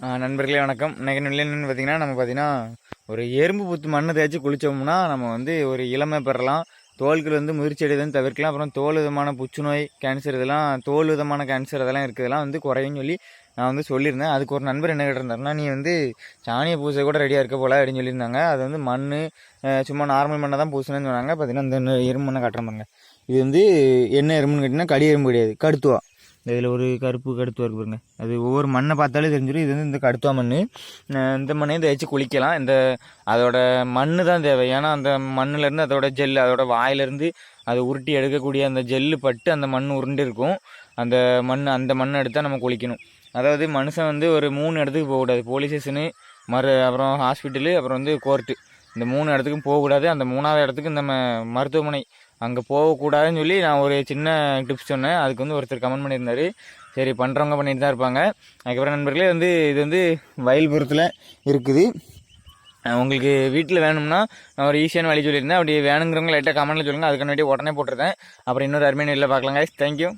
நண்பர்களே வணக்கம். இன்றைக்கி என்னென்னு பார்த்தீங்கன்னா ஒரு எறும்பு புத்து மண்ணை தேய்ச்சி குளித்தோம்னா நம்ம ஒரு இளமை பெறலாம். தோல்கள் முதிர்ச்சி அடையதுன்னு தவிர்க்கலாம். அப்புறம் தோல் விதமான புற்றுநோய், கேன்சர் இதெல்லாம் தோல் விதமான கேன்சர் அதெல்லாம் இருக்கிறதெல்லாம் குறையும்னு சொல்லி நான் சொல்லியிருந்தேன். அதுக்கு ஒரு நண்பர் என்ன கேட்டிருந்தாருன்னா, நீ சாணியை பூசை கூட ரெடியாக இருக்க போல அப்படின்னு சொல்லியிருந்தாங்க. அது மண் சும்மா நார்மல் மண்ணை தான் பூசணுன்னு சொன்னாங்க. பார்த்தீங்கன்னா இந்த எறும்பு மண்ணை காட்டுற பாருங்க. இது என்ன எறும்புன்னு கேட்டிங்கன்னா கடி எறும்பு கிடையாது, கடுத்துவா. இதில் ஒரு கருப்பு கடுத்துவா இருக்கு பாருங்க. அது ஒவ்வொரு மண்ணை பார்த்தாலே தெரிஞ்சிடும். இது இந்த கடுத்துவா மண். இந்த மண்ணையும் தேய்ச்சி குளிக்கலாம். அதோட மண் தான் தேவை. ஏன்னா அந்த மண்ணிலேருந்து அதோட ஜெல், அதோட வாயிலேருந்து அதை உருட்டி எடுக்கக்கூடிய அந்த ஜெல்லு பட்டு அந்த மண் உருண்டு இருக்கும். அந்த மண்ணை எடுத்தால் நம்ம குளிக்கணும். அதாவது மனுஷன் ஒரு 3 இடத்துக்கு போகக்கூடாது. போலீஸ் ஸ்டேஷனு, அப்புறம் ஹாஸ்பிட்டலு, அப்புறம் கோர்ட்டு. இந்த 3 இடத்துக்கும் போகக்கூடாது. அந்த 3ஆவது இடத்துக்கு நம்ம மருத்துவமனை அங்கே போகக்கூடாதுன்னு சொல்லி நான் ஒரு சின்ன டிப்ஸ் சொன்னேன். அதுக்கு ஒருத்தர் கமெண்ட் பண்ணியிருந்தார். சரி, பண்ணுறவங்க பண்ணிட்டு தான் இருப்பாங்க. அதுக்கப்புறம் நண்பர்களே இது வயல்புறத்தில் இருக்குது. உங்களுக்கு வீட்டில் வேணும்னா நான் ஒரு ஈஸியான வழி சொல்லியிருந்தேன். அப்படி வேணுங்கிறவங்க லைட்டாக கமெண்ட்டில் சொல்லுங்கள். அதுக்கான உடனே போட்டுருந்தேன். அப்புறம் இன்னொரு அருமையான வீட்டில் பார்க்கலாங்க. தேங்க்யூ.